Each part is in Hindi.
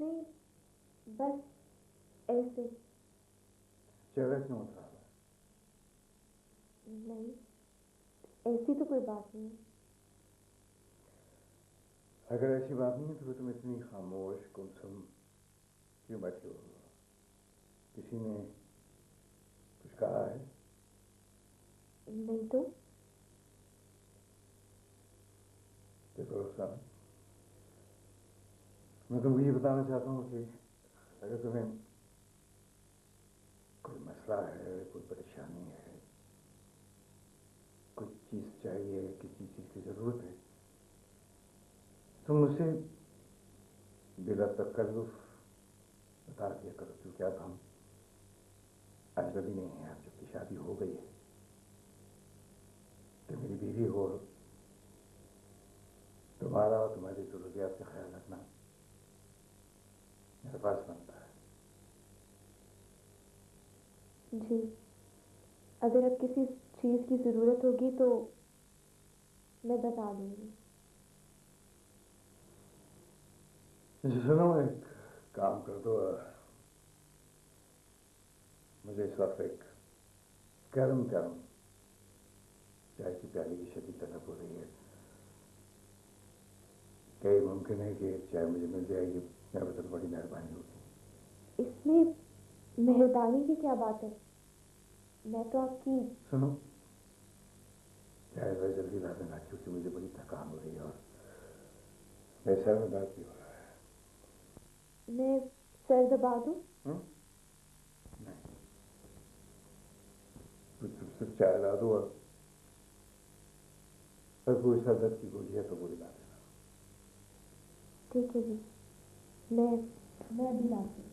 नहीं, बस ऐसे। चेहरा क्यों उतरा है? नहीं, ऐसी तो कोई बात नहीं। अगर ऐसी बात नहीं है तो फिर तुम इतनी खामोश गुमसुम क्यों बैठी हो? किसी ने कुछ कहा है? नहीं तो देखो रुखसाना, मैं तुमको ये बताना चाहता हूँ कि अगर तुम्हें कोई मसला है, कोई परेशानी है, कोई चीज चाहिए, किसी चीज की जरूरत है, तुम मुझसे बिला तकल्लुफ बता दिया करो, क्योंकि अब हम अजनबी नहीं है। अब जबकि शादी हो गई है तो मेरी बीवी हो, तुम्हारा और तुम्हारी जरूरियात का ख्याल रखना मेरा फर्ज बनता है। जी, अगर अब किसी चीज की जरूरत होगी तो मैं बता दूंगी। सुनो, एक काम कर दो, मुझे इस वक्त एक गर्म गर्म चाय की प्याली की शदीद तलब हो रही है। क्या ये मुमकिन है कि एक चाय मुझे मिल जाएगी? मेरे बदल बड़ी मेहरबानी होगी। इसमें मेहरबानी की क्या बात है? मैं तो आपकी। सुनो, चाय वह जल्दी ला देना, क्योंकि मुझे बड़ी थकान हो रही है और मेरे सर में दर्द भी हो रहा है। मैं सर दबा दूं? नहीं, सिर्फ चाय ला दो और कोई सर दर्द की गोली है तो गोली ला देना। ठीक है जी, मैं अभी लाती हूँ।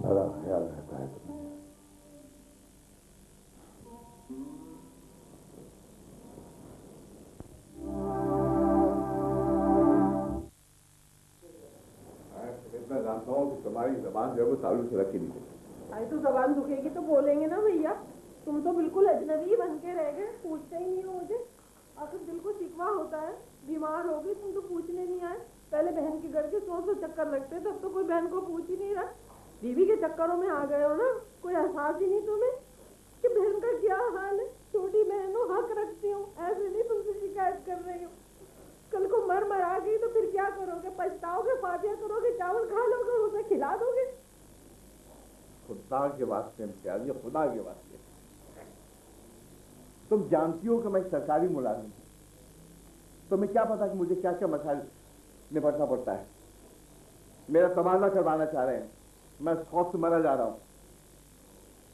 बड़ा ख्याल रहता है तुम्हें। इतना जानता हूँ कि तुम्हारी जबान जो है वो तालू से रखी नहीं। आई तो जबान दुखेगी तो बोलेंगे ना भैया। तुम तो बिल्कुल अजनबी बन के रह गए, पूछते ही नहीं हो मुझे। आखिर दिल को शिकवा होता है, बीमार हो गई तुम तो पूछने नहीं आए। पहले बहन के घर के 100 चक्कर लगते थे, अब तो कोई बहन को पूछ ही नहीं रहा। बीवी के चक्करों में आ गए हो ना, कोई एहसास ही नहीं तुम्हें कि बहन का क्या हाल है। छोटी बहन हो, हक रखती हूँ, ऐसे नहीं तुमसे शिकायत कर रही हूँ। कल को मर आ गई तो फिर क्या करोगे? पछताओगे, फातिया करोगे, चावल खा लोगे, उसे खिला दोगे। खुदा के वास्ते इम्तियाज, खुदा के वास्ते, तुम जानती हो कि मैं सरकारी मुलाजिम हूं, तुम्हें क्या पता कि मुझे क्या क्या मसाइल निपटना पड़ता है। मेरा तबादला करवाना चाह रहे हैं, मैं खौफ से मरा जा रहा हूं।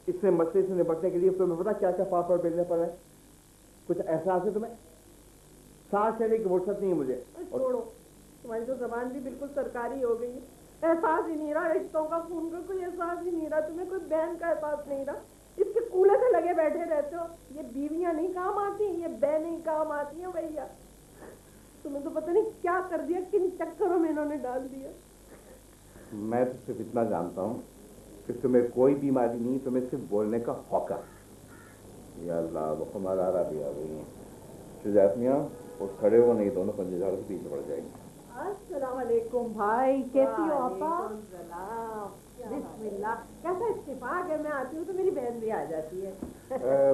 इससे मसले से निपटने के लिए तुम्हें पता क्या क्या पापड़ बेलने पड़ रहे हैं? कुछ एहसास है तुम्हें? सांस लेने की फुर्सत नहीं है मुझे। छोड़ो, तुम्हारी तो जबान भी बिल्कुल सरकारी हो गई है। एहसास ही नहीं रहा, रिश्तों का, खून का कोई एहसास ही नहीं रहा तुम्हें, कोई बहन का एहसास नहीं रहा। इसके कूले से लगे बैठे रहते हो। ये बीवियां नहीं काम आती, ये बहनें ही काम आती हैं भैया। तुम्हें तो पता नहीं क्या कर दिया, किन चक्करों में इन्होंने डाल दिया। मैं तो सिर्फ इतना जानता हूँ कि तुम्हें कोई बीमारी नहीं, तुम्हें सिर्फ बोलने का हौका। या अल्लाह, वो हमारा आ भी आ गई है। शुजात मियां, वो खड़े हो नहीं, दोनों पंजे झाड़ के पीछे पड़ जाएंगे। अस्सलाम वालेकुम भाई, कैसी हो आपा? बिस्मिल्लाह। कैसा इत्तेफाक है, मैं आती हूँ तो मेरी बहन भी आ जाती है।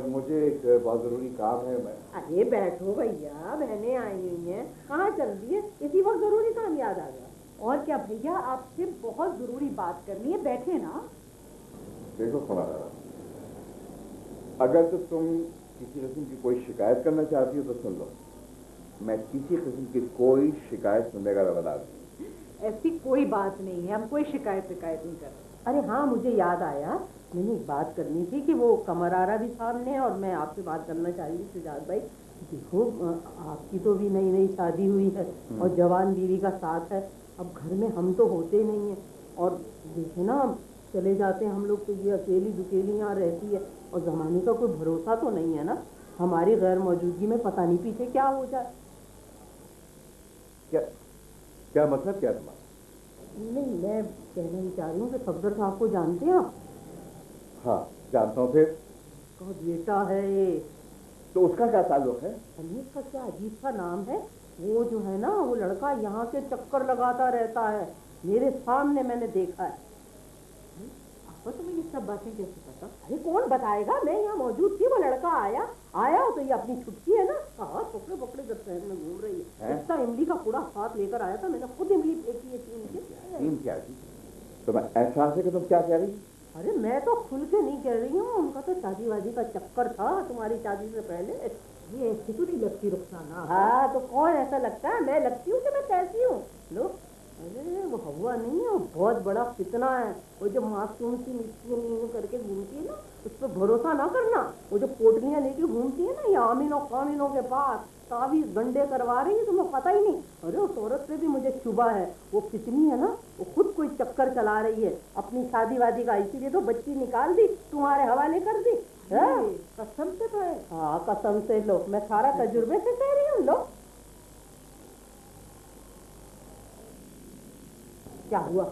मुझे एक बहुत जरूरी काम है। मैं अरे बैठो भैया, बहनें आई हुई हैं, कहाँ चल रही है? इसी वक्त जरूरी काम याद आ गया। और क्या भैया, आपसे बहुत जरूरी बात करनी है, बैठे ना। देखो हमारा, अगर तो तुम किसी किस्म की कोई शिकायत करना चाहती हो तो सुन लो, मैं किसी किस्म की कोई शिकायत सुनने का रवादार नहीं। ऐसी कोई बात नहीं है, हम कोई शिकायत नहीं कर रहे। अरे हाँ, मुझे याद आया, मैंने एक बात करनी थी कि वो कमरारा भी सामने है और मैं आपसे बात करना चाहिए। शुजात भाई देखो, आपकी तो भी नई नई शादी हुई है और जवान बीवी का साथ है। अब घर में हम तो होते नहीं हैं, और देखे ना, चले जाते हैं हम लोग तो ये अकेली दुकेली यहाँ रहती है, और जमाने का कोई भरोसा तो नहीं है ना। हमारी गैर मौजूदगी में पता नहीं पीछे क्या हो जाए। क्या क्या मतलब क्या तुम्हारा? नहीं, मैं कहना ही चाह रही हूँ कि सफदर साहब को जानते हैं आप? हाँ जानता हूँ। फिर तो बेटा है ये। तो उसका क्या ताल्लुक है? अनीस का क्या अजीब सा नाम है। वो जो है ना, वो लड़का यहाँ से चक्कर लगाता रहता है, मेरे सामने मैंने देखा है। आपको तुम्हें ये सब बातें कैसे पता? अरे कौन बताएगा, मैं यहाँ मौजूद थी, वो लड़का आया तो ये अपनी छुट्टी है ना, हाँ पकड़े पकड़े कर शहर में घूम रही है। इतना इमली का पूरा साथ लेकर आया था, मैंने खुद इमली फेंकी है टीम क्या जी? तुम्हें एहसास है कि तुम क्या कह रही? अरे मैं तो खुल के नहीं कह रही हूँ, उनका तो शादी वादी का चक्कर था तुम्हारी शादी से पहले। ये ऐसी तो नहीं लगती रुखसाना। हाँ तो कौन ऐसा लगता है, मैं लगती हूँ कि मैं कैसी हूँ? लो, अरे वो हवा नहीं है, वो बहुत बड़ा फितना है। वो जो मासूम सी मिट्टी करके घूमती है ना, उस पर भरोसा ना करना। वो जो पोटलियाँ लेके घूमती है ना, ये आमीनों कामीनों के पास तावीज गंडे करवा रही है, तुम्हें पता ही नहीं। अरे उस औरत पे भी मुझे शुबा है, वो कितनी है ना, वो खुद कोई चक्कर चला रही है अपनी शादी वादी का, इसीलिए तो बच्ची निकाल दी, तुम्हारे हवाले कर दी। कसम से तो है। हाँ कसम से। लो, मैं सारा तजुर्बे से कह रही हूँ। लो, क्या हुआ?